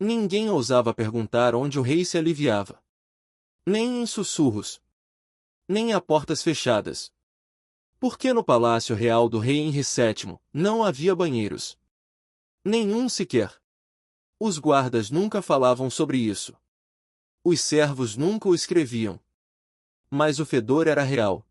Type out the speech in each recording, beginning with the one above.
Ninguém ousava perguntar onde o rei se aliviava. Nem em sussurros. Nem a portas fechadas. Porque no palácio real do rei Henri VII não havia banheiros. Nenhum sequer. Os guardas nunca falavam sobre isso. Os servos nunca o escreviam. Mas o fedor era real.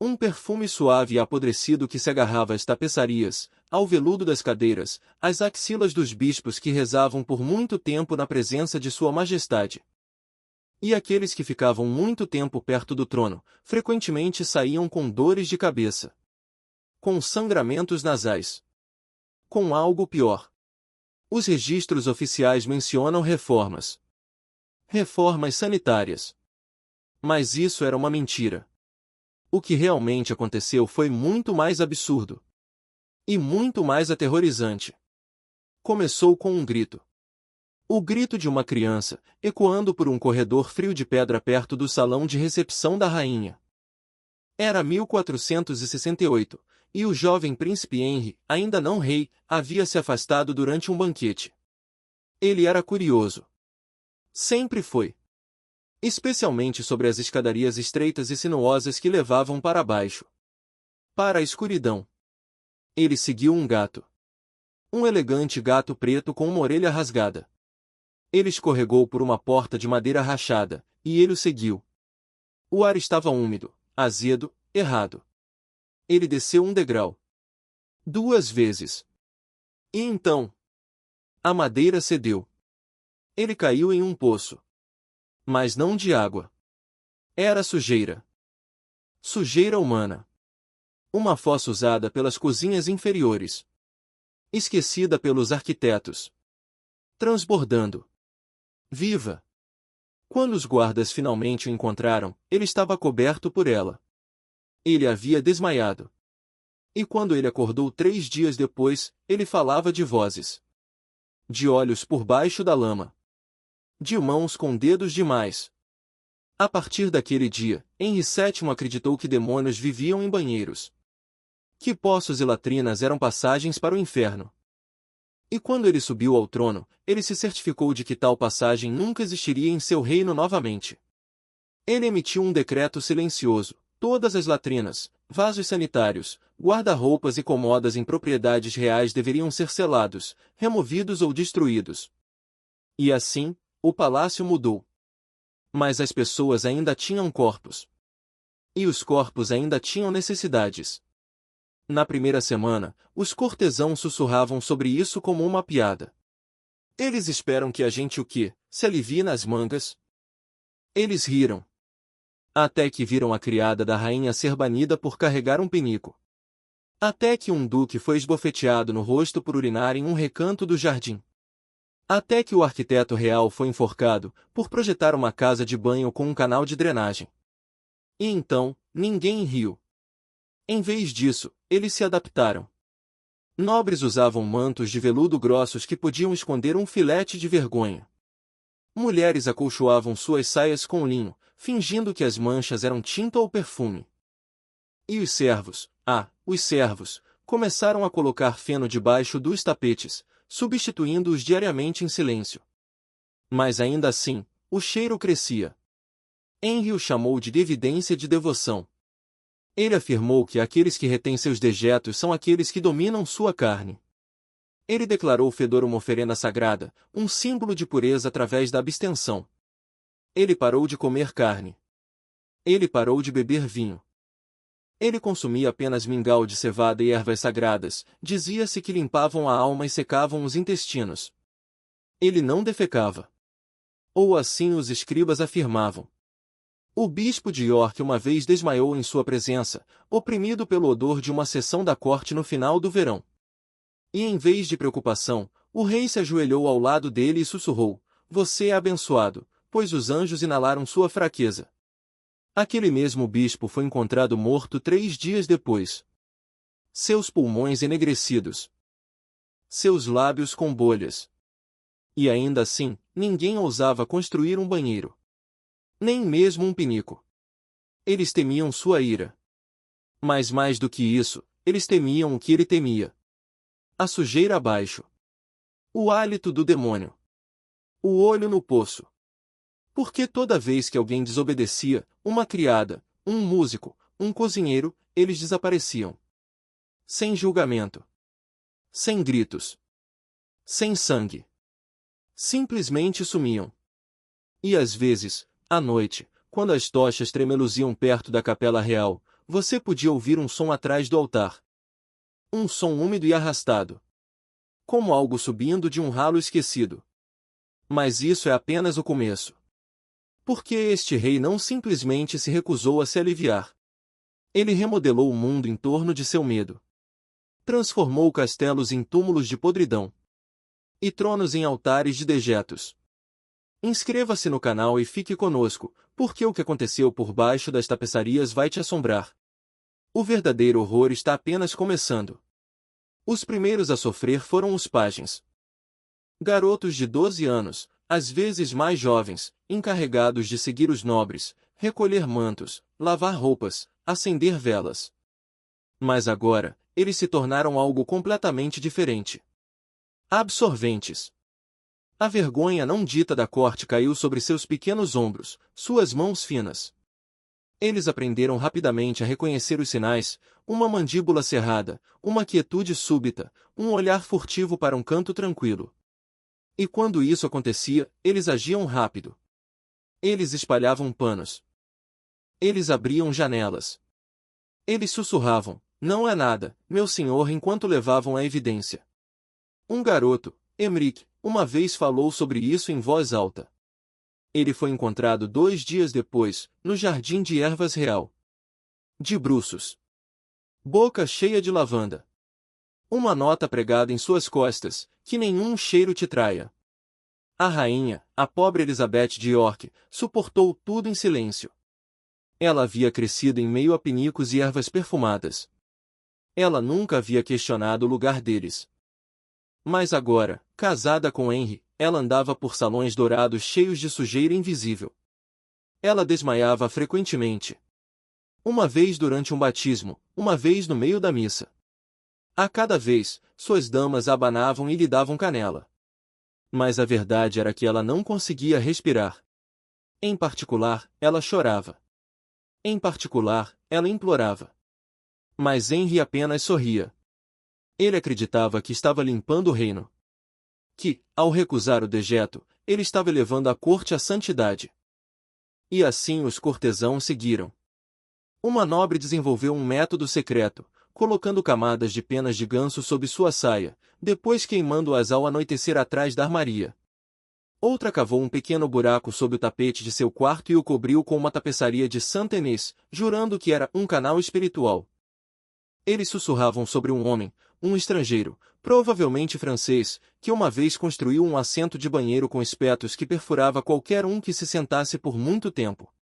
Um perfume suave e apodrecido que se agarrava às tapeçarias, ao veludo das cadeiras, às axilas dos bispos que rezavam por muito tempo na presença de Sua Majestade. E aqueles que ficavam muito tempo perto do trono, frequentemente saíam com dores de cabeça. Com sangramentos nasais. Com algo pior. Os registros oficiais mencionam reformas. Reformas sanitárias. Mas isso era uma mentira. O que realmente aconteceu foi muito mais absurdo. E muito mais aterrorizante. Começou com um grito. O grito de uma criança, ecoando por um corredor frio de pedra perto do salão de recepção da rainha. Era 1468, e o jovem príncipe Henri, ainda não rei, havia se afastado durante um banquete. Ele era curioso. Sempre foi. Especialmente sobre as escadarias estreitas e sinuosas que levavam para baixo. Para a escuridão. Ele seguiu um gato. Um elegante gato preto com uma orelha rasgada. Ele escorregou por uma porta de madeira rachada, e ele o seguiu. O ar estava úmido, azedo, errado. Ele desceu um degrau. 2 vezes. E então? A madeira cedeu. Ele caiu em um poço. Mas não de água. Era sujeira. Sujeira humana. Uma fossa usada pelas cozinhas inferiores. Esquecida pelos arquitetos. Transbordando. Viva! Quando os guardas finalmente o encontraram, ele estava coberto por ela. Ele havia desmaiado. E quando ele acordou 3 dias depois, ele falava de vozes. De olhos por baixo da lama. De mãos com dedos demais. A partir daquele dia, Henri VII acreditou que demônios viviam em banheiros. Que poços e latrinas eram passagens para o inferno. E quando ele subiu ao trono, ele se certificou de que tal passagem nunca existiria em seu reino novamente. Ele emitiu um decreto silencioso: todas as latrinas, vasos sanitários, guarda-roupas e comodas em propriedades reais deveriam ser selados, removidos ou destruídos. E assim, o palácio mudou. Mas as pessoas ainda tinham corpos. E os corpos ainda tinham necessidades. Na primeira semana, os cortesãos sussurravam sobre isso como uma piada. Eles esperam que a gente o quê? Se alivie nas mangas? Eles riram. Até que viram a criada da rainha ser banida por carregar um penico. Até que um duque foi esbofeteado no rosto por urinar em um recanto do jardim. Até que o arquiteto real foi enforcado, por projetar uma casa de banho com um canal de drenagem. E então, ninguém riu. Em vez disso, eles se adaptaram. Nobres usavam mantos de veludo grossos que podiam esconder um filete de vergonha. Mulheres acolchoavam suas saias com linho, fingindo que as manchas eram tinta ou perfume. E os servos, os servos, começaram a colocar feno debaixo dos tapetes, substituindo-os diariamente em silêncio. Mas ainda assim, o cheiro crescia. Henri o chamou de evidência de devoção. Ele afirmou que aqueles que retêm seus dejetos são aqueles que dominam sua carne. Ele declarou o fedor uma oferenda sagrada, um símbolo de pureza através da abstenção. Ele parou de comer carne. Ele parou de beber vinho. Ele consumia apenas mingau de cevada e ervas sagradas, dizia-se que limpavam a alma e secavam os intestinos. Ele não defecava. Ou assim os escribas afirmavam. O bispo de York uma vez desmaiou em sua presença, oprimido pelo odor de uma sessão da corte no final do verão. E em vez de preocupação, o rei se ajoelhou ao lado dele e sussurrou: "Você é abençoado, pois os anjos inalaram sua fraqueza." Aquele mesmo bispo foi encontrado morto 3 dias depois. Seus pulmões enegrecidos. Seus lábios com bolhas. E ainda assim, ninguém ousava construir um banheiro. Nem mesmo um pinico. Eles temiam sua ira. Mas mais do que isso, eles temiam o que ele temia. A sujeira abaixo. O hálito do demônio. O olho no poço. Porque toda vez que alguém desobedecia, uma criada, um músico, um cozinheiro, eles desapareciam. Sem julgamento. Sem gritos. Sem sangue. Simplesmente sumiam. E às vezes, à noite, quando as tochas tremeluziam perto da capela real, você podia ouvir um som atrás do altar. Um som úmido e arrastado. Como algo subindo de um ralo esquecido. Mas isso é apenas o começo. Porque este rei não simplesmente se recusou a se aliviar. Ele remodelou o mundo em torno de seu medo. Transformou castelos em túmulos de podridão. E tronos em altares de dejetos. Inscreva-se no canal e fique conosco, porque o que aconteceu por baixo das tapeçarias vai te assombrar. O verdadeiro horror está apenas começando. Os primeiros a sofrer foram os pajens. Garotos de 12 anos, às vezes mais jovens, encarregados de seguir os nobres, recolher mantos, lavar roupas, acender velas. Mas agora, eles se tornaram algo completamente diferente. Absorventes. A vergonha não dita da corte caiu sobre seus pequenos ombros, suas mãos finas. Eles aprenderam rapidamente a reconhecer os sinais, uma mandíbula cerrada, uma quietude súbita, um olhar furtivo para um canto tranquilo. E quando isso acontecia, eles agiam rápido. Eles espalhavam panos. Eles abriam janelas. Eles sussurravam, não é nada, meu senhor, enquanto levavam a evidência. Um garoto, Emric, uma vez falou sobre isso em voz alta. Ele foi encontrado 2 dias depois, no jardim de ervas real. De bruços. Boca cheia de lavanda. Uma nota pregada em suas costas, que nenhum cheiro te traia. A rainha, a pobre Elizabeth de York, suportou tudo em silêncio. Ela havia crescido em meio a pinicos e ervas perfumadas. Ela nunca havia questionado o lugar deles. Mas agora, casada com Henry, ela andava por salões dourados cheios de sujeira invisível. Ela desmaiava frequentemente. Uma vez durante um batismo, uma vez no meio da missa. A cada vez, suas damas abanavam e lhe davam canela. Mas a verdade era que ela não conseguia respirar. Em particular, ela chorava. Em particular, ela implorava. Mas Henry apenas sorria. Ele acreditava que estava limpando o reino. Que, ao recusar o dejeto, ele estava elevando a corte à santidade. E assim os cortesãos seguiram. Uma nobre desenvolveu um método secreto, colocando camadas de penas de ganso sob sua saia, depois queimando-as ao anoitecer atrás da armaria. Outra cavou um pequeno buraco sob o tapete de seu quarto e o cobriu com uma tapeçaria de Saint-Denis, jurando que era um canal espiritual. Eles sussurravam sobre um homem, um estrangeiro, provavelmente francês, que uma vez construiu um assento de banheiro com espetos que perfurava qualquer um que se sentasse por muito tempo.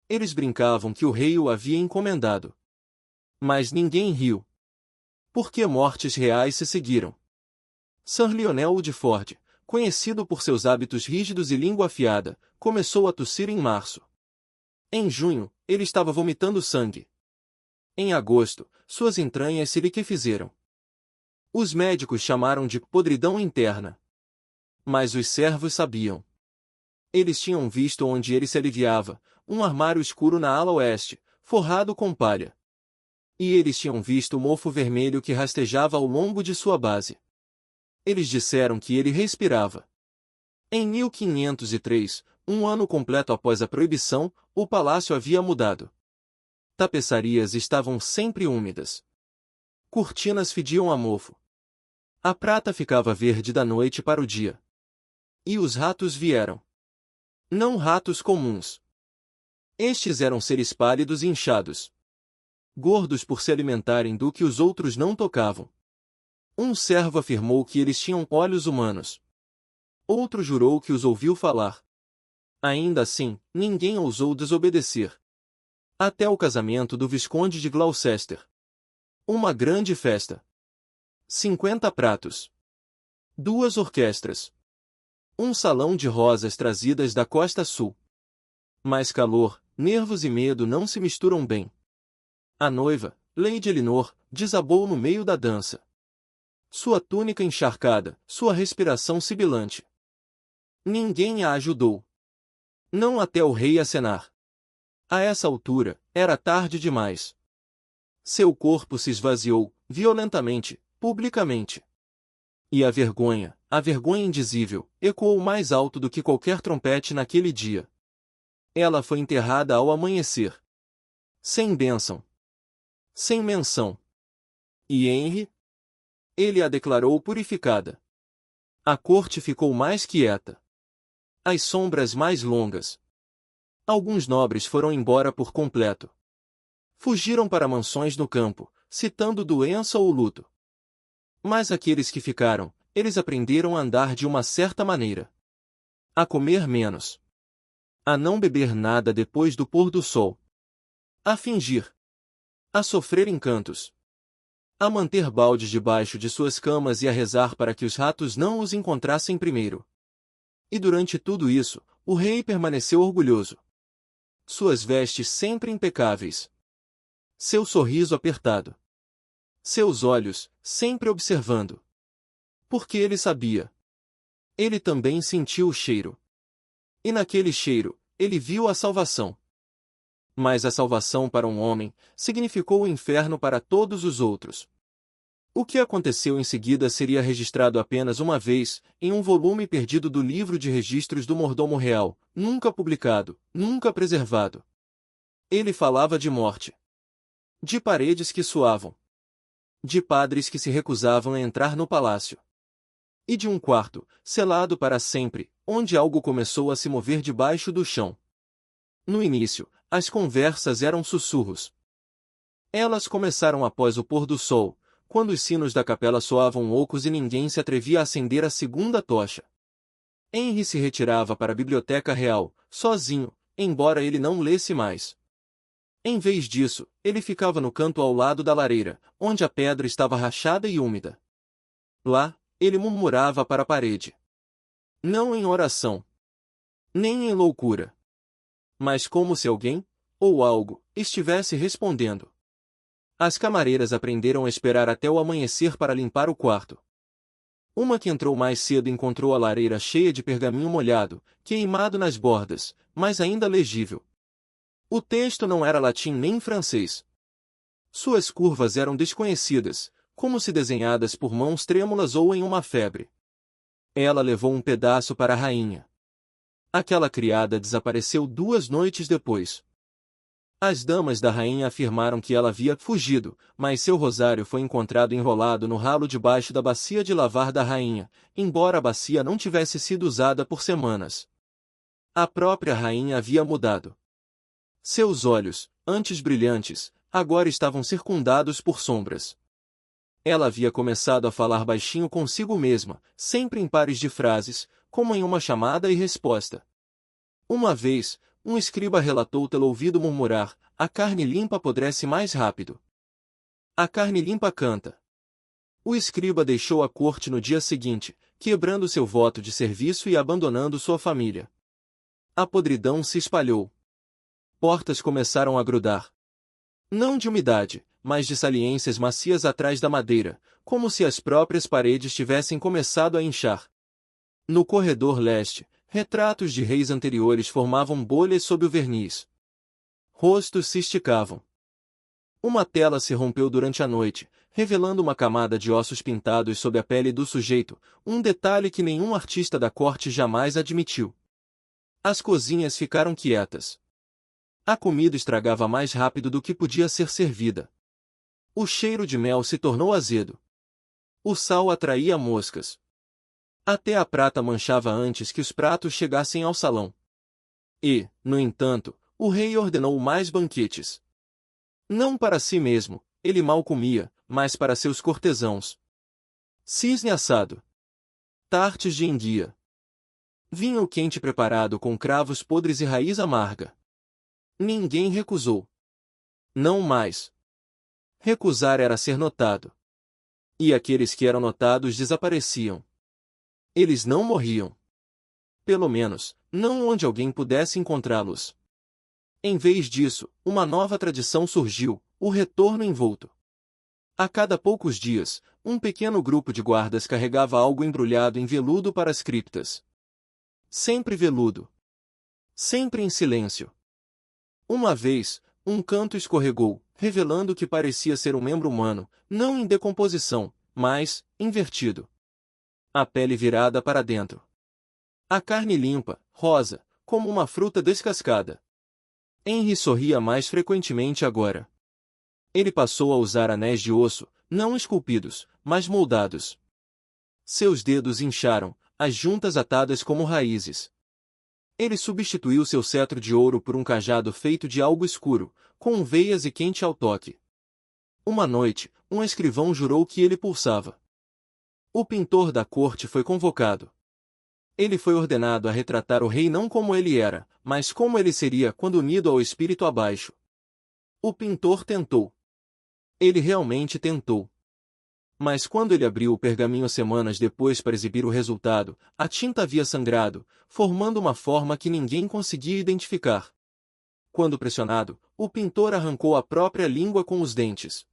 Eles brincavam que o rei o havia encomendado. Mas ninguém riu. Porque mortes reais se seguiram. Sir Lionel Woodford, conhecido por seus hábitos rígidos e língua afiada, começou a tossir em março. Em junho, ele estava vomitando sangue. Em agosto, suas entranhas se liquefizeram. Os médicos chamaram de podridão interna. Mas os servos sabiam. Eles tinham visto onde ele se aliviava, um armário escuro na ala oeste, forrado com palha. E eles tinham visto o mofo vermelho que rastejava ao longo de sua base. Eles disseram que ele respirava. Em 1503, um ano completo após a proibição, o palácio havia mudado. Tapeçarias estavam sempre úmidas. Cortinas fediam a mofo. A prata ficava verde da noite para o dia. E os ratos vieram. Não ratos comuns. Estes eram seres pálidos e inchados. Gordos por se alimentarem do que os outros não tocavam. Um servo afirmou que eles tinham olhos humanos. Outro jurou que os ouviu falar. Ainda assim, ninguém ousou desobedecer. Até o casamento do Visconde de Gloucester. Uma grande festa. 50 pratos. 2 orquestras. Um salão de rosas trazidas da costa sul. Mas calor, nervos e medo não se misturam bem. A noiva, Lady Elinor, desabou no meio da dança. Sua túnica encharcada, sua respiração sibilante. Ninguém a ajudou. Não até o rei acenar. A essa altura, era tarde demais. Seu corpo se esvaziou, violentamente, publicamente. E a vergonha indizível, ecoou mais alto do que qualquer trompete naquele dia. Ela foi enterrada ao amanhecer. Sem bênção. Sem menção. E Henry? Ele a declarou purificada. A corte ficou mais quieta. As sombras mais longas. Alguns nobres foram embora por completo. Fugiram para mansões no campo, citando doença ou luto. Mas aqueles que ficaram, eles aprenderam a andar de uma certa maneira. A comer menos. A não beber nada depois do pôr do sol. A fingir. A sofrer encantos. A manter baldes debaixo de suas camas e a rezar para que os ratos não os encontrassem primeiro. E durante tudo isso, o rei permaneceu orgulhoso. Suas vestes sempre impecáveis. Seu sorriso apertado. Seus olhos, sempre observando. Porque ele sabia. Ele também sentiu o cheiro. E naquele cheiro, ele viu a salvação. Mas a salvação para um homem, significou o inferno para todos os outros. O que aconteceu em seguida seria registrado apenas uma vez, em um volume perdido do livro de registros do mordomo real, nunca publicado, nunca preservado. Ele falava de morte. De paredes que suavam. De padres que se recusavam a entrar no palácio. E de um quarto, selado para sempre, onde algo começou a se mover debaixo do chão. No início, as conversas eram sussurros. Elas começaram após o pôr do sol, quando os sinos da capela soavam ocos e ninguém se atrevia a acender a segunda tocha. Henry se retirava para a biblioteca real, sozinho, embora ele não lesse mais. Em vez disso, ele ficava no canto ao lado da lareira, onde a pedra estava rachada e úmida. Lá, ele murmurava para a parede. Não em oração. Nem em loucura. Mas como se alguém, ou algo, estivesse respondendo. As camareiras aprenderam a esperar até o amanhecer para limpar o quarto. Uma que entrou mais cedo encontrou a lareira cheia de pergaminho molhado, queimado nas bordas, mas ainda legível. O texto não era latim nem francês. Suas curvas eram desconhecidas, como se desenhadas por mãos trêmulas ou em uma febre. Ela levou um pedaço para a rainha. Aquela criada desapareceu 2 noites depois. As damas da rainha afirmaram que ela havia fugido, mas seu rosário foi encontrado enrolado no ralo debaixo da bacia de lavar da rainha, embora a bacia não tivesse sido usada por semanas. A própria rainha havia mudado. Seus olhos, antes brilhantes, agora estavam circundados por sombras. Ela havia começado a falar baixinho consigo mesma, sempre em pares de frases, como em uma chamada e resposta. Uma vez, um escriba relatou tê-lo ouvido murmurar: a carne limpa apodrece mais rápido. A carne limpa canta. O escriba deixou a corte no dia seguinte, quebrando seu voto de serviço e abandonando sua família. A podridão se espalhou. Portas começaram a grudar. Não de umidade, mas de saliências macias atrás da madeira, como se as próprias paredes tivessem começado a inchar. No corredor leste, retratos de reis anteriores formavam bolhas sob o verniz. Rostos se esticavam. Uma tela se rompeu durante a noite, revelando uma camada de ossos pintados sob a pele do sujeito, um detalhe que nenhum artista da corte jamais admitiu. As cozinhas ficaram quietas. A comida estragava mais rápido do que podia ser servida. O cheiro de mel se tornou azedo. O sal atraía moscas. Até a prata manchava antes que os pratos chegassem ao salão. E, no entanto, o rei ordenou mais banquetes. Não para si mesmo, ele mal comia, mas para seus cortesãos. Cisne assado. Tartes de enguia. Vinho quente preparado com cravos podres e raiz amarga. Ninguém recusou. Não mais. Recusar era ser notado. E aqueles que eram notados desapareciam. Eles não morriam. Pelo menos, não onde alguém pudesse encontrá-los. Em vez disso, uma nova tradição surgiu, o retorno envolto. A cada poucos dias, um pequeno grupo de guardas carregava algo embrulhado em veludo para as criptas. sempre veludo. Sempre em silêncio. Uma vez, um canto escorregou, revelando que parecia ser um membro humano, não em decomposição, mas invertido. A pele virada para dentro. A carne limpa, rosa, como uma fruta descascada. Henry sorria mais frequentemente agora. Ele passou a usar anéis de osso, não esculpidos, mas moldados. Seus dedos incharam, as juntas atadas como raízes. Ele substituiu seu cetro de ouro por um cajado feito de algo escuro, com veias e quente ao toque. Uma noite, um escrivão jurou que ele pulsava. O pintor da corte foi convocado. Ele foi ordenado a retratar o rei não como ele era, mas como ele seria quando unido ao espírito abaixo. O pintor tentou. Ele realmente tentou. Mas quando ele abriu o pergaminho semanas depois para exibir o resultado, a tinta havia sangrado, formando uma forma que ninguém conseguia identificar. Quando pressionado, o pintor arrancou a própria língua com os dentes.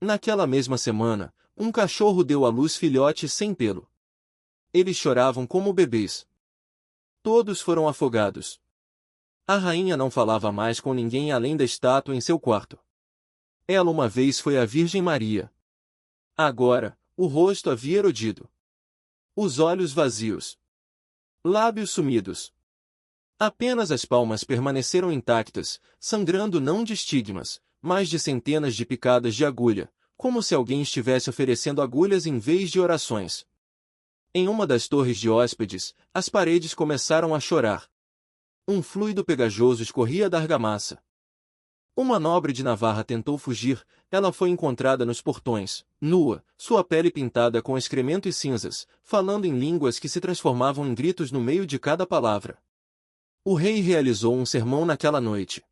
Naquela mesma semana, um cachorro deu à luz filhotes sem pelo. Eles choravam como bebês. Todos foram afogados. A rainha não falava mais com ninguém além da estátua em seu quarto. Ela uma vez foi a Virgem Maria. Agora, o rosto havia erodido. Os olhos vazios. Lábios sumidos. Apenas as palmas permaneceram intactas, sangrando não de estigmas, mas de centenas de picadas de agulha, como se alguém estivesse oferecendo agulhas em vez de orações. Em uma das torres de hóspedes, as paredes começaram a chorar. Um fluido pegajoso escorria da argamassa. Uma nobre de Navarra tentou fugir, ela foi encontrada nos portões, nua, sua pele pintada com excremento e cinzas, falando em línguas que se transformavam em gritos no meio de cada palavra. O rei realizou um sermão naquela noite.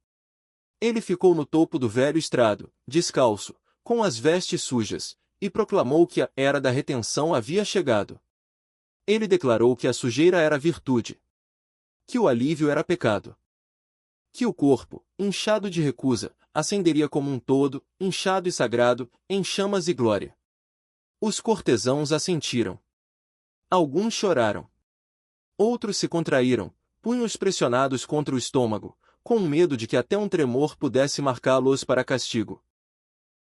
Ele ficou no topo do velho estrado, descalço, com as vestes sujas, e proclamou que a era da retenção havia chegado. Ele declarou que a sujeira era virtude. Que o alívio era pecado. Que o corpo, inchado de recusa, ascenderia como um todo, inchado e sagrado, em chamas e glória. Os cortesãos assentiram. Alguns choraram. Outros se contraíram, punhos pressionados contra o estômago, com medo de que até um tremor pudesse marcá-los para castigo.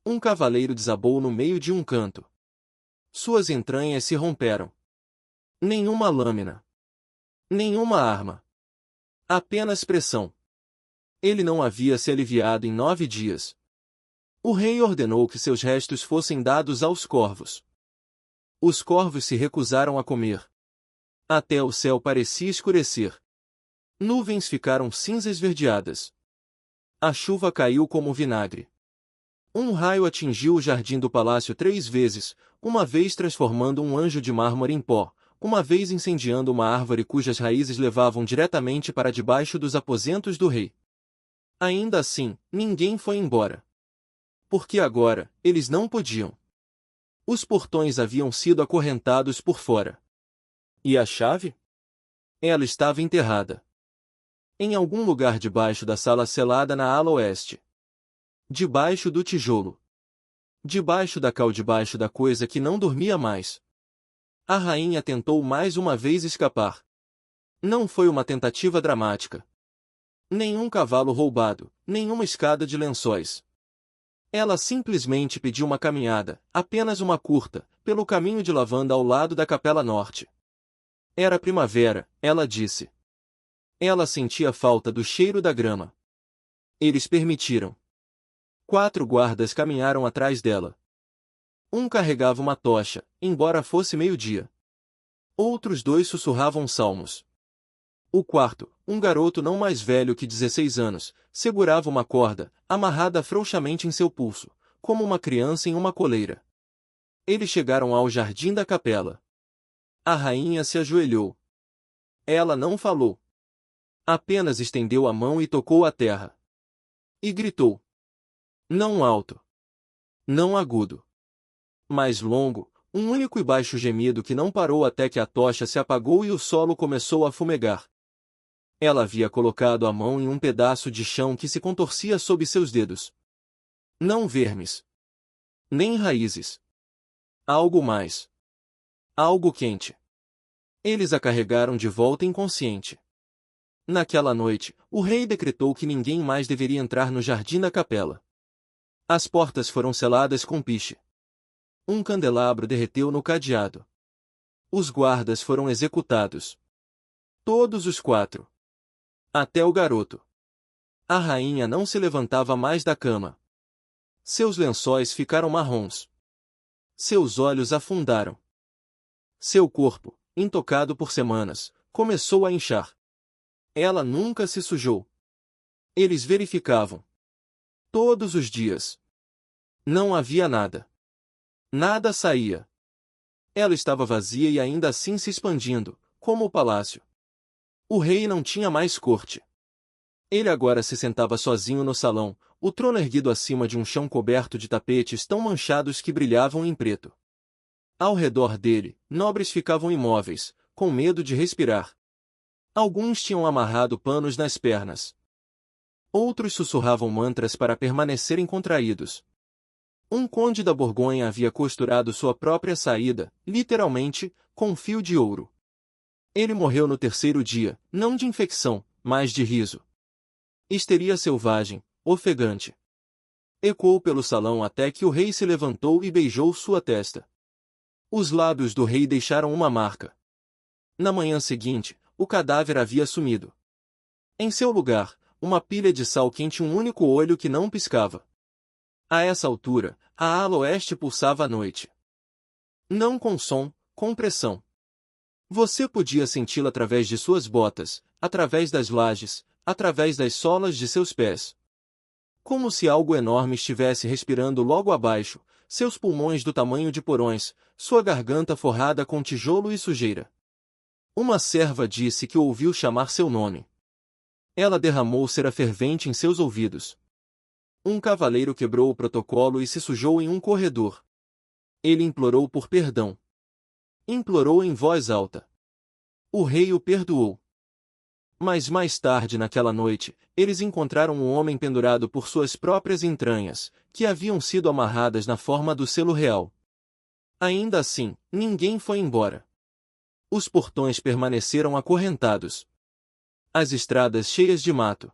Um cavaleiro desabou no meio de um canto. Suas entranhas se romperam. Nenhuma lâmina. Nenhuma arma. Apenas pressão. Ele não havia se aliviado em 9 dias. O rei ordenou que seus restos fossem dados aos corvos. Os corvos se recusaram a comer. Até o céu parecia escurecer. Nuvens ficaram cinza esverdeadas. A chuva caiu como vinagre. Um raio atingiu o jardim do palácio 3 vezes, uma vez transformando um anjo de mármore em pó, uma vez incendiando uma árvore cujas raízes levavam diretamente para debaixo dos aposentos do rei. Ainda assim, ninguém foi embora. Porque agora, eles não podiam. Os portões haviam sido acorrentados por fora. E a chave? Ela estava enterrada. Em algum lugar debaixo da sala selada na ala oeste. Debaixo do tijolo. Debaixo da cal, debaixo da coisa que não dormia mais. A rainha tentou mais uma vez escapar. Não foi uma tentativa dramática. Nenhum cavalo roubado, nenhuma escada de lençóis. Ela simplesmente pediu uma caminhada, apenas uma curta, pelo caminho de lavanda ao lado da capela norte. Era primavera, ela disse. Ela sentia falta do cheiro da grama. Eles permitiram. 4 guardas caminharam atrás dela. Um carregava uma tocha, embora fosse meio-dia. Outros 2 sussurravam salmos. O quarto, um garoto não mais velho que 16 anos, segurava uma corda, amarrada frouxamente em seu pulso, como uma criança em uma coleira. Eles chegaram ao jardim da capela. A rainha se ajoelhou. Ela não falou. Apenas estendeu a mão e tocou a terra. E gritou. Não alto. Não agudo. Mas longo, um único e baixo gemido que não parou até que a tocha se apagou e o solo começou a fumegar. Ela havia colocado a mão em um pedaço de chão que se contorcia sob seus dedos. Não vermes. Nem raízes. Algo mais. Algo quente. Eles a carregaram de volta inconsciente. Naquela noite, o rei decretou que ninguém mais deveria entrar no jardim da capela. As portas foram seladas com piche. Um candelabro derreteu no cadeado. Os guardas foram executados. Todos os 4. Até o garoto. A rainha não se levantava mais da cama. Seus lençóis ficaram marrons. Seus olhos afundaram. Seu corpo, intocado por semanas, começou a inchar. Ela nunca se sujou. Eles verificavam. Todos os dias. Não havia nada. Nada saía. Ela estava vazia e ainda assim se expandindo, como o palácio. O rei não tinha mais corte. Ele agora se sentava sozinho no salão, o trono erguido acima de um chão coberto de tapetes tão manchados que brilhavam em preto. Ao redor dele, nobres ficavam imóveis, com medo de respirar. Alguns tinham amarrado panos nas pernas. Outros sussurravam mantras para permanecerem contraídos. Um conde da Borgonha havia costurado sua própria saída, literalmente, com um fio de ouro. Ele morreu no 3º dia, não de infecção, mas de riso. Histeria selvagem, ofegante. Ecoou pelo salão até que o rei se levantou e beijou sua testa. Os lábios do rei deixaram uma marca. Na manhã seguinte, o cadáver havia sumido. Em seu lugar, uma pilha de sal quente e um único olho que não piscava. A essa altura, a ala oeste pulsava à noite. Não com som, com pressão. Você podia senti-la através de suas botas, através das lajes, através das solas de seus pés. Como se algo enorme estivesse respirando logo abaixo, seus pulmões do tamanho de porões, sua garganta forrada com tijolo e sujeira. Uma serva disse que ouviu chamar seu nome. Ela derramou cera fervente em seus ouvidos. Um cavaleiro quebrou o protocolo e se sujou em um corredor. Ele implorou por perdão. Implorou em voz alta. O rei o perdoou. Mas mais tarde naquela noite, eles encontraram um homem pendurado por suas próprias entranhas, que haviam sido amarradas na forma do selo real. Ainda assim, ninguém foi embora. Os portões permaneceram acorrentados. As estradas cheias de mato.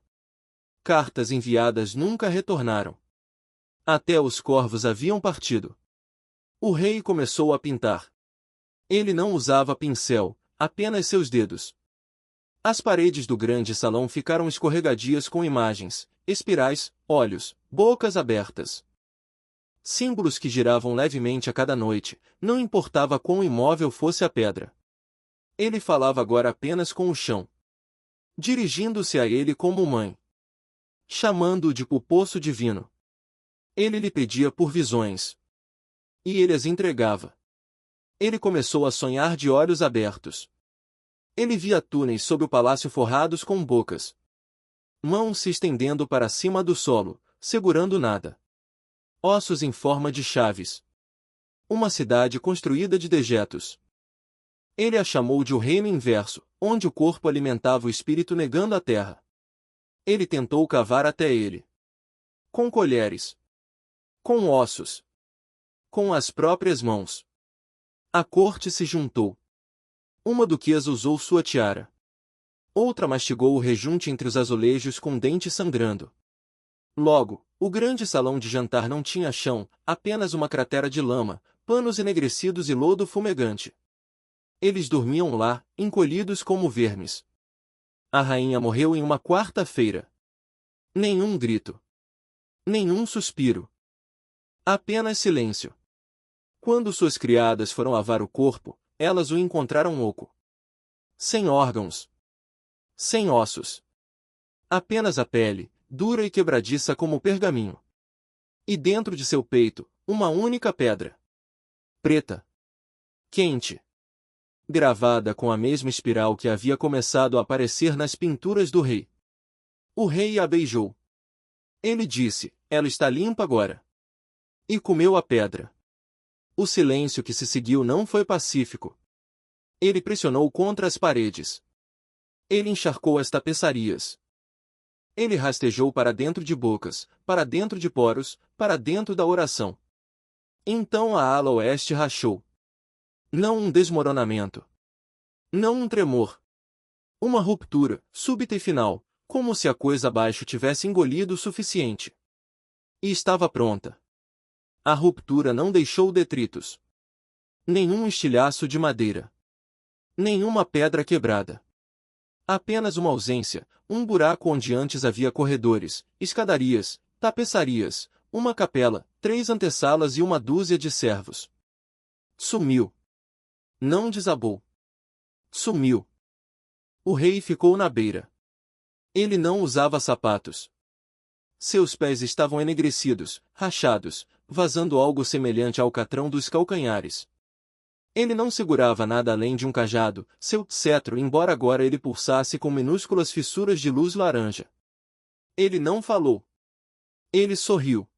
Cartas enviadas nunca retornaram. Até os corvos haviam partido. O rei começou a pintar. Ele não usava pincel, apenas seus dedos. As paredes do grande salão ficaram escorregadias com imagens, espirais, olhos, bocas abertas. Símbolos que giravam levemente a cada noite, não importava quão imóvel fosse a pedra. Ele falava agora apenas com o chão. Dirigindo-se a ele como mãe. Chamando-o de o poço divino. Ele lhe pedia por visões. E ele as entregava. Ele começou a sonhar de olhos abertos. Ele via túneis sob o palácio forrados com bocas. Mãos se estendendo para cima do solo, segurando nada. Ossos em forma de chaves. Uma cidade construída de dejetos. Ele a chamou de o reino inverso, onde o corpo alimentava o espírito negando a terra. Ele tentou cavar até ele. Com colheres. Com ossos. Com as próprias mãos. A corte se juntou. Uma duquesa usou sua tiara. Outra mastigou o rejunte entre os azulejos com dentes sangrando. Logo, o grande salão de jantar não tinha chão, apenas uma cratera de lama, panos enegrecidos e lodo fumegante. Eles dormiam lá, encolhidos como vermes. A rainha morreu em uma quarta-feira. Nenhum grito. Nenhum suspiro. Apenas silêncio. Quando suas criadas foram lavar o corpo, elas o encontraram oco. Sem órgãos. Sem ossos. Apenas a pele, dura e quebradiça como pergaminho. E dentro de seu peito, uma única pedra. Preta. Quente. Gravada com a mesma espiral que havia começado a aparecer nas pinturas do rei. O rei a beijou. Ele disse, ela está limpa agora. E comeu a pedra. O silêncio que se seguiu não foi pacífico. Ele pressionou contra as paredes. Ele encharcou as tapeçarias. Ele rastejou para dentro de bocas, para dentro de poros, para dentro da oração. Então a ala oeste rachou. Não um desmoronamento. Não um tremor. Uma ruptura, súbita e final, como se a coisa abaixo tivesse engolido o suficiente. E estava pronta. A ruptura não deixou detritos. Nenhum estilhaço de madeira. Nenhuma pedra quebrada. Apenas uma ausência, um buraco onde antes havia corredores, escadarias, tapeçarias, uma capela, 3 antessalas e uma dúzia de servos. Sumiu. Não desabou. Sumiu. O rei ficou na beira. Ele não usava sapatos. Seus pés estavam enegrecidos, rachados, vazando algo semelhante ao alcatrão dos calcanhares. Ele não segurava nada além de um cajado, seu cetro, embora agora ele pulsasse com minúsculas fissuras de luz laranja. Ele não falou. Ele sorriu.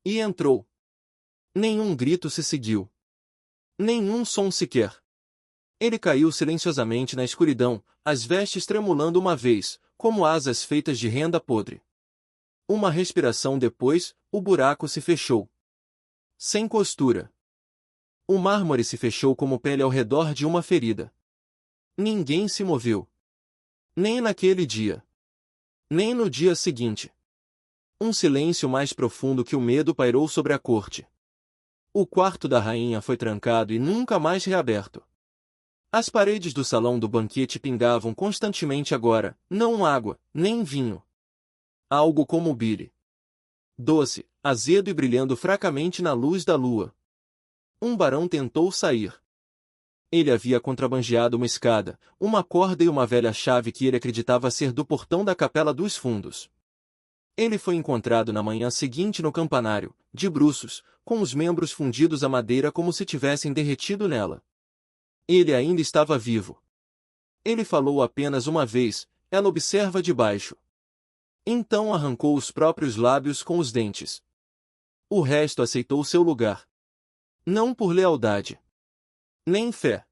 E entrou. Nenhum grito se seguiu. Nenhum som sequer. Ele caiu silenciosamente na escuridão, as vestes tremulando uma vez, como asas feitas de renda podre. Uma respiração depois, o buraco se fechou. Sem costura. O mármore se fechou como pele ao redor de uma ferida. Ninguém se moveu. Nem naquele dia. Nem no dia seguinte. Um silêncio mais profundo que o medo pairou sobre a corte. O quarto da rainha foi trancado e nunca mais reaberto. As paredes do salão do banquete pingavam constantemente agora, não água, nem vinho. Algo como bile. Doce, azedo e brilhando fracamente na luz da lua. Um barão tentou sair. Ele havia contrabandeado uma escada, uma corda e uma velha chave que ele acreditava ser do portão da Capela dos Fundos. Ele foi encontrado na manhã seguinte no campanário, de bruços, com os membros fundidos à madeira como se tivessem derretido nela. Ele ainda estava vivo. Ele falou apenas uma vez, ela observa de baixo. Então arrancou os próprios lábios com os dentes. O resto aceitou seu lugar. Não por lealdade. Nem fé.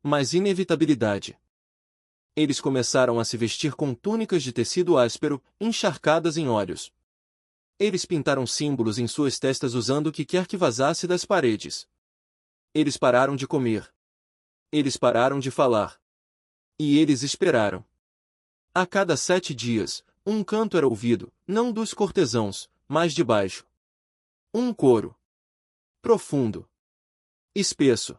Mas inevitabilidade. Eles começaram a se vestir com túnicas de tecido áspero, encharcadas em óleos. Eles pintaram símbolos em suas testas usando o que quer que vazasse das paredes. Eles pararam de comer. Eles pararam de falar. E eles esperaram. A cada 7 dias, um canto era ouvido, não dos cortesãos, mas de baixo. Um coro. Profundo. Espesso.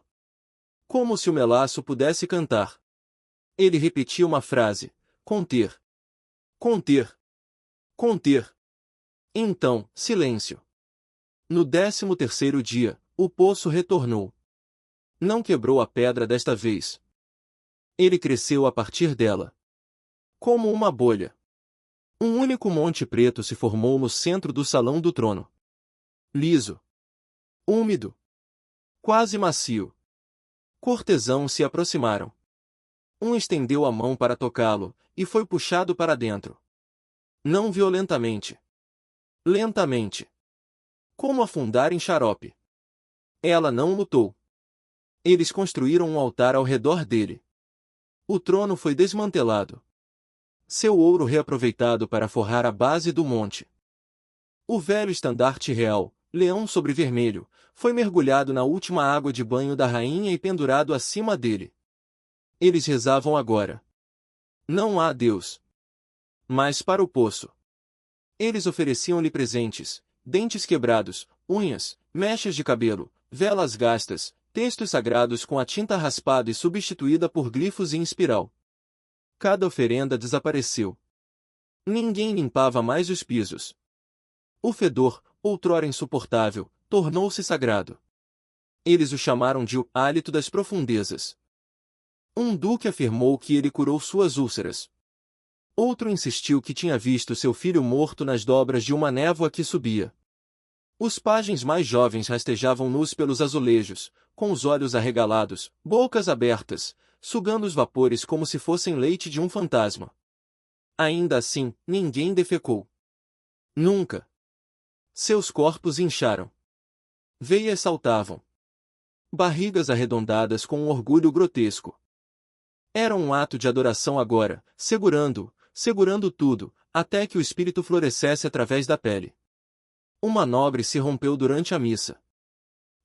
Como se o melaço pudesse cantar. Ele repetia uma frase: conter. Conter. Conter. Então, silêncio. No 13º dia, o poço retornou. Não quebrou a pedra desta vez. Ele cresceu a partir dela. Como uma bolha. Um único monte preto se formou no centro do salão do trono. Liso. Úmido. Quase macio. Cortesãos se aproximaram. Um estendeu a mão para tocá-lo, e foi puxado para dentro. Não violentamente. Lentamente. Como afundar em xarope. Ela não lutou. Eles construíram um altar ao redor dele. O trono foi desmantelado. Seu ouro reaproveitado para forrar a base do monte. O velho estandarte real, leão sobre vermelho, foi mergulhado na última água de banho da rainha e pendurado acima dele. Eles rezavam agora. Não há Deus. Mas para o poço. Eles ofereciam-lhe presentes, dentes quebrados, unhas, mechas de cabelo, velas gastas, textos sagrados com a tinta raspada e substituída por glifos em espiral. Cada oferenda desapareceu. Ninguém limpava mais os pisos. O fedor, outrora insuportável, tornou-se sagrado. Eles o chamaram de o hálito das profundezas. Um duque afirmou que ele curou suas úlceras. Outro insistiu que tinha visto seu filho morto nas dobras de uma névoa que subia. Os pajens mais jovens rastejavam nus pelos azulejos, com os olhos arregalados, bocas abertas, sugando os vapores como se fossem leite de um fantasma. Ainda assim, ninguém defecou. Nunca. Seus corpos incharam. Veias saltavam. Barrigas arredondadas com um orgulho grotesco. Era um ato de adoração agora, segurando tudo, até que o espírito florescesse através da pele. Uma nobre se rompeu durante a missa.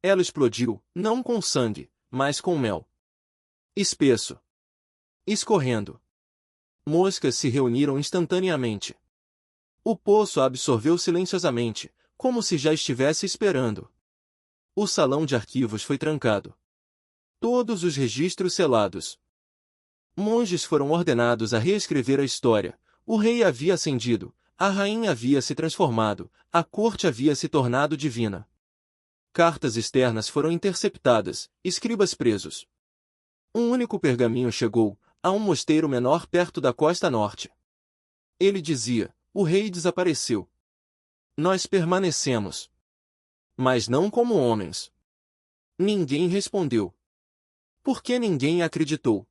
Ela explodiu, não com sangue, mas com mel. espesso, escorrendo. Moscas se reuniram instantaneamente. O poço absorveu silenciosamente, como se já estivesse esperando. O salão de arquivos foi trancado. Todos os registros selados. Monges foram ordenados a reescrever a história. O rei havia ascendido, a rainha havia se transformado, a corte havia se tornado divina. Cartas externas foram interceptadas, escribas presos. Um único pergaminho chegou, a um mosteiro menor perto da costa norte. Ele dizia: o rei desapareceu. Nós permanecemos. Mas não como homens. Ninguém respondeu. Por que ninguém acreditou?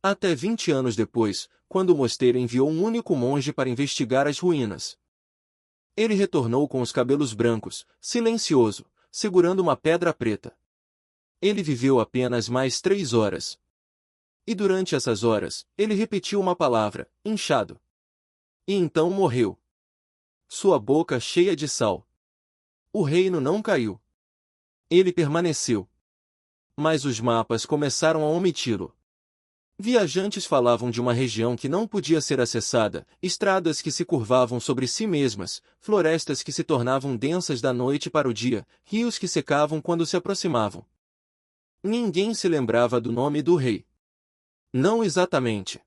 Até 20 anos depois, quando o mosteiro enviou um único monge para investigar as ruínas. Ele retornou com os cabelos brancos, silencioso, segurando uma pedra preta. Ele viveu apenas mais 3 horas. E durante essas horas, ele repetiu uma palavra: inchado. E então morreu. Sua boca cheia de sal. O reino não caiu. Ele permaneceu. Mas os mapas começaram a omiti-lo. Viajantes falavam de uma região que não podia ser acessada, estradas que se curvavam sobre si mesmas, florestas que se tornavam densas da noite para o dia, rios que secavam quando se aproximavam. Ninguém se lembrava do nome do rei. Não exatamente.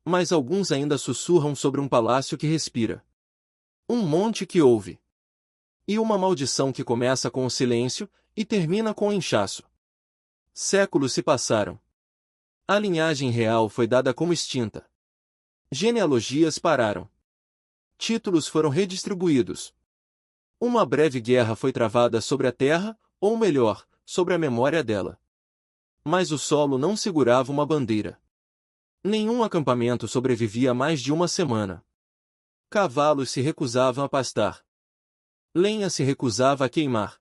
Mas alguns ainda sussurram sobre um palácio que respira. Um monte que ouve. E uma maldição que começa com o silêncio e termina com o inchaço. Séculos se passaram. A linhagem real foi dada como extinta. Genealogias pararam. Títulos foram redistribuídos. Uma breve guerra foi travada sobre a terra, ou melhor, sobre a memória dela. Mas o solo não segurava uma bandeira. Nenhum acampamento sobrevivia mais de uma semana. Cavalos se recusavam a pastar. Lenha se recusava a queimar.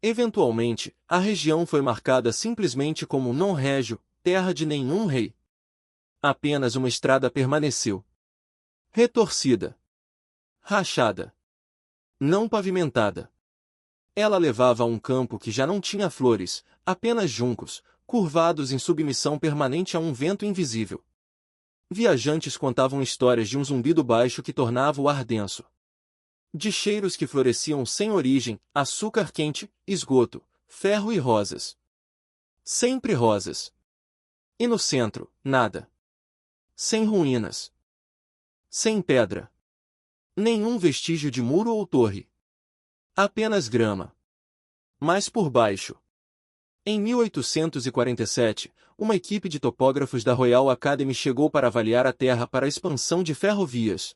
Eventualmente, a região foi marcada simplesmente como non-régio, terra de nenhum rei. Apenas uma estrada permaneceu. Retorcida. Rachada. Não pavimentada. Ela levava a um campo que já não tinha flores, apenas juncos, curvados em submissão permanente a um vento invisível. Viajantes contavam histórias de um zumbido baixo que tornava o ar denso. De cheiros que floresciam sem origem, açúcar quente, esgoto, ferro e rosas. Sempre rosas. E no centro, nada. Sem ruínas. Sem pedra. Nenhum vestígio de muro ou torre. Apenas grama. Mas por baixo. Em 1847, uma equipe de topógrafos da Royal Academy chegou para avaliar a Terra para a expansão de ferrovias.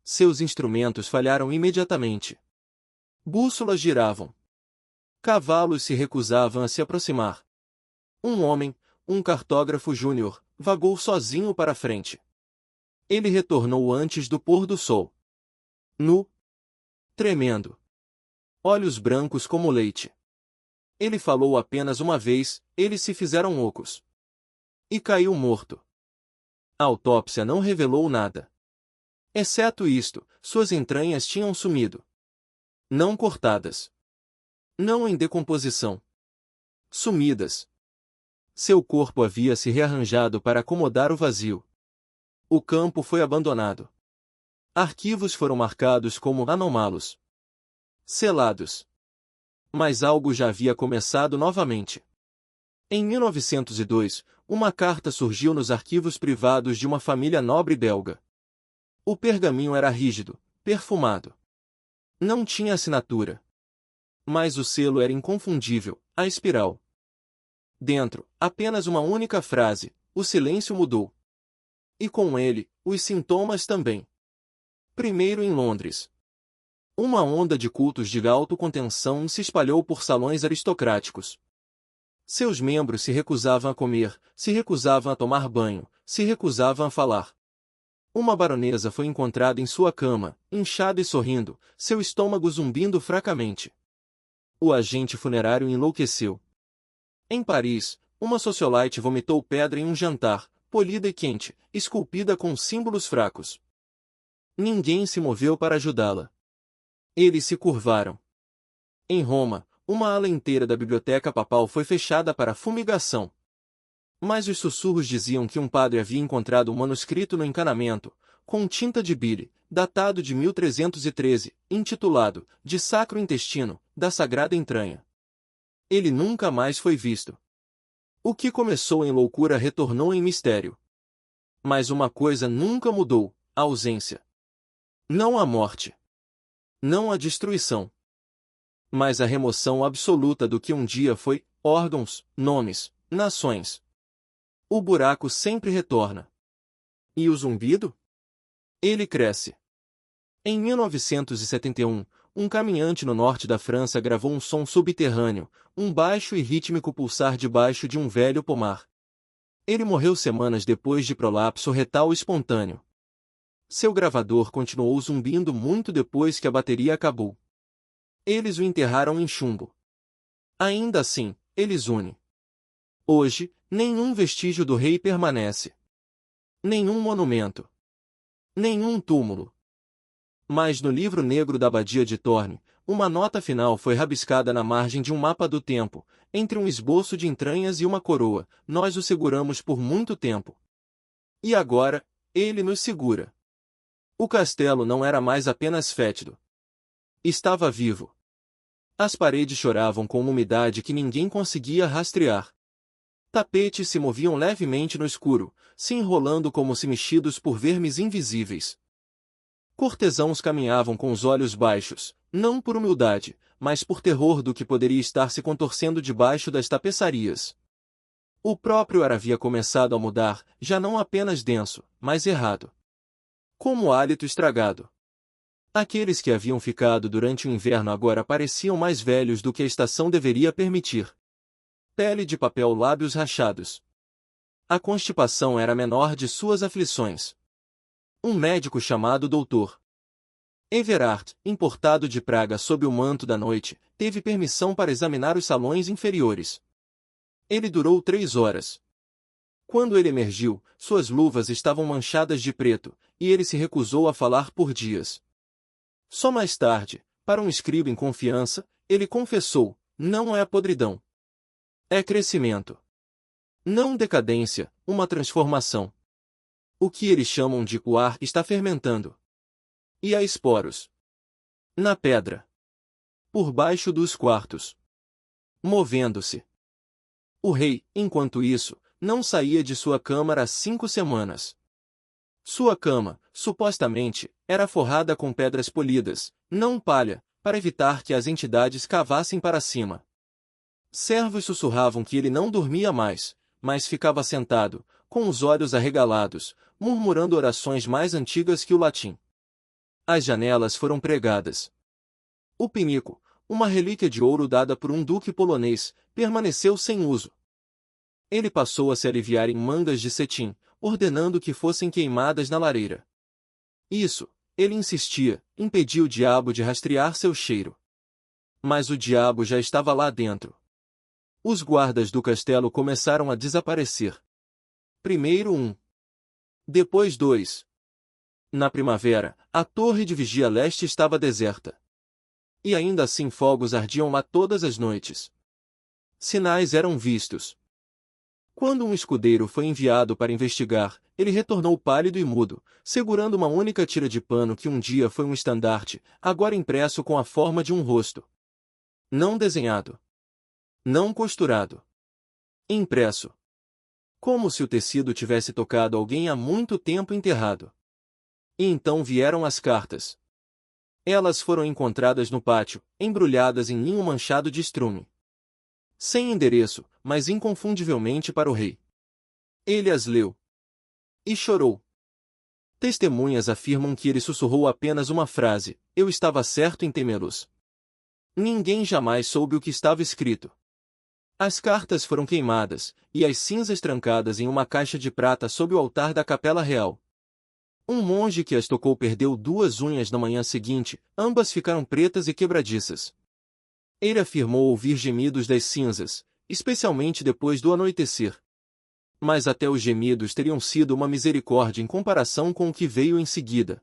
Seus instrumentos falharam imediatamente. Bússolas giravam. Cavalos se recusavam a se aproximar. Um homem, um cartógrafo júnior, vagou sozinho para a frente. Ele retornou antes do pôr do sol. Nu. Tremendo. Olhos brancos como leite. Ele falou apenas uma vez, eles se fizeram ocos. E caiu morto. A autópsia não revelou nada. Exceto isto, suas entranhas tinham sumido. Não cortadas. Não em decomposição. Sumidas. Seu corpo havia se rearranjado para acomodar o vazio. O campo foi abandonado. Arquivos foram marcados como anômalos. Selados. Mas algo já havia começado novamente. Em 1902, uma carta surgiu nos arquivos privados de uma família nobre belga. O pergaminho era rígido, perfumado. Não tinha assinatura. Mas o selo era inconfundível, a espiral. Dentro, apenas uma única frase: o silêncio mudou. E com ele, os sintomas também. Primeiro em Londres. Uma onda de cultos de autocontenção se espalhou por salões aristocráticos. Seus membros se recusavam a comer, se recusavam a tomar banho, se recusavam a falar. Uma baronesa foi encontrada em sua cama, inchada e sorrindo, seu estômago zumbindo fracamente. O agente funerário enlouqueceu. Em Paris, uma socialite vomitou pedra em um jantar, polida e quente, esculpida com símbolos fracos. Ninguém se moveu para ajudá-la. Eles se curvaram. Em Roma, uma ala inteira da biblioteca papal foi fechada para fumigação. Mas os sussurros diziam que um padre havia encontrado um manuscrito no encanamento, com tinta de bile, datado de 1313, intitulado De Sacro Intestino, da Sagrada Entranha. Ele nunca mais foi visto. O que começou em loucura retornou em mistério. Mas uma coisa nunca mudou: a ausência. Não a morte. Não a destruição. Mas a remoção absoluta do que um dia foi: órgãos, nomes, nações. O buraco sempre retorna. E o zumbido? Ele cresce. Em 1971, um caminhante no norte da França gravou um som subterrâneo, um baixo e rítmico pulsar debaixo de um velho pomar. Ele morreu semanas depois de prolapso retal espontâneo. Seu gravador continuou zumbindo muito depois que a bateria acabou. Eles o enterraram em chumbo. Ainda assim, ele zune. Hoje, nenhum vestígio do rei permanece. Nenhum monumento. Nenhum túmulo. Mas no livro negro da Abadia de Torne, uma nota final foi rabiscada na margem de um mapa do tempo, entre um esboço de entranhas e uma coroa: nós o seguramos por muito tempo. E agora, ele nos segura. O castelo não era mais apenas fétido. Estava vivo. As paredes choravam com uma umidade que ninguém conseguia rastrear. Tapetes se moviam levemente no escuro, se enrolando como se mexidos por vermes invisíveis. Cortesãos caminhavam com os olhos baixos, não por humildade, mas por terror do que poderia estar se contorcendo debaixo das tapeçarias. O próprio ar havia começado a mudar, já não apenas denso, mas errado. Como hálito estragado. Aqueles que haviam ficado durante o inverno agora pareciam mais velhos do que a estação deveria permitir. Pele de papel, lábios rachados. A constipação era a menor de suas aflições. Um médico chamado Dr. Everard, importado de Praga sob o manto da noite, teve permissão para examinar os salões inferiores. Ele durou 3 horas. Quando ele emergiu, suas luvas estavam manchadas de preto, e ele se recusou a falar por dias. Só mais tarde, para um escriba em confiança, ele confessou: não é podridão. É crescimento. Não decadência, uma transformação. O que eles chamam de o ar está fermentando. E há esporos. Na pedra. Por baixo dos quartos. Movendo-se. O rei, enquanto isso, não saía de sua câmara há 5 semanas. Sua cama, supostamente, era forrada com pedras polidas, não palha, para evitar que as entidades cavassem para cima. Servos sussurravam que ele não dormia mais, mas ficava sentado, com os olhos arregalados, murmurando orações mais antigas que o latim. As janelas foram pregadas. O pinico, uma relíquia de ouro dada por um duque polonês, permaneceu sem uso. Ele passou a se aliviar em mangas de cetim, ordenando que fossem queimadas na lareira. Isso, ele insistia, impediu o diabo de rastrear seu cheiro. Mas o diabo já estava lá dentro. Os guardas do castelo começaram a desaparecer. Primeiro 1. Depois 2. Na primavera, a torre de vigia leste estava deserta. E ainda assim fogos ardiam lá todas as noites. Sinais eram vistos. Quando um escudeiro foi enviado para investigar, ele retornou pálido e mudo, segurando uma única tira de pano que um dia foi um estandarte, agora impresso com a forma de um rosto. Não desenhado. Não costurado. Impresso. Como se o tecido tivesse tocado alguém há muito tempo enterrado. E então vieram as cartas. Elas foram encontradas no pátio, embrulhadas em linho manchado de estrume. Sem endereço, mas inconfundivelmente para o rei. Ele as leu. E chorou. Testemunhas afirmam que ele sussurrou apenas uma frase: eu estava certo em temê-los. Ninguém jamais soube o que estava escrito. As cartas foram queimadas, e as cinzas trancadas em uma caixa de prata sob o altar da capela real. Um monge que as tocou perdeu 2 unhas na manhã seguinte, ambas ficaram pretas e quebradiças. Ele afirmou ouvir gemidos das cinzas, especialmente depois do anoitecer. Mas até os gemidos teriam sido uma misericórdia em comparação com o que veio em seguida.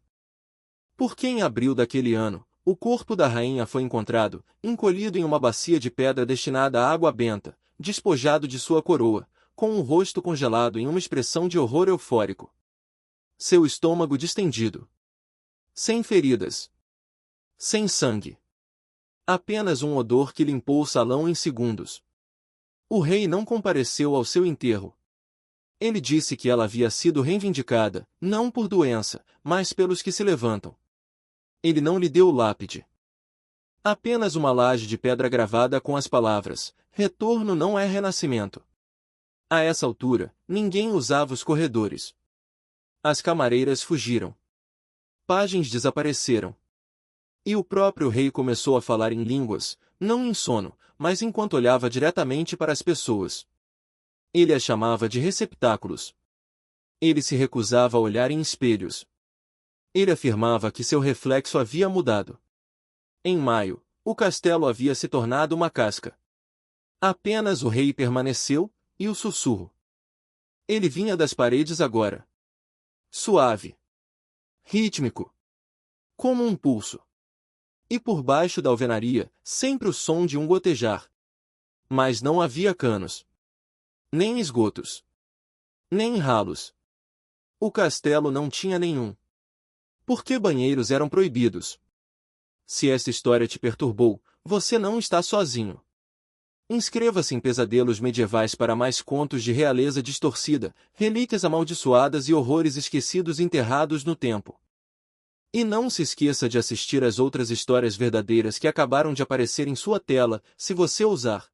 Porque em abril daquele ano, o corpo da rainha foi encontrado, encolhido em uma bacia de pedra destinada à água benta, despojado de sua coroa, com o rosto congelado em uma expressão de horror eufórico. Seu estômago distendido. Sem feridas. Sem sangue. Apenas um odor que limpou o salão em segundos. O rei não compareceu ao seu enterro. Ele disse que ela havia sido reivindicada, não por doença, mas pelos que se levantam. Ele não lhe deu lápide. Apenas uma laje de pedra gravada com as palavras: retorno não é renascimento. A essa altura, ninguém usava os corredores. As camareiras fugiram. Pajens desapareceram. E o próprio rei começou a falar em línguas, não em sono, mas enquanto olhava diretamente para as pessoas. Ele as chamava de receptáculos. Ele se recusava a olhar em espelhos. Ele afirmava que seu reflexo havia mudado. Em maio, o castelo havia se tornado uma casca. Apenas o rei permaneceu, e o sussurro. Ele vinha das paredes agora. Suave. Rítmico. Como um pulso. E por baixo da alvenaria, sempre o som de um gotejar. Mas não havia canos. Nem esgotos. Nem ralos. O castelo não tinha nenhum. Porque banheiros eram proibidos. Se esta história te perturbou, você não está sozinho. Inscreva-se em Pesadelos Medievais para mais contos de realeza distorcida, relíquias amaldiçoadas e horrores esquecidos enterrados no tempo. E não se esqueça de assistir às outras histórias verdadeiras que acabaram de aparecer em sua tela, se você ousar.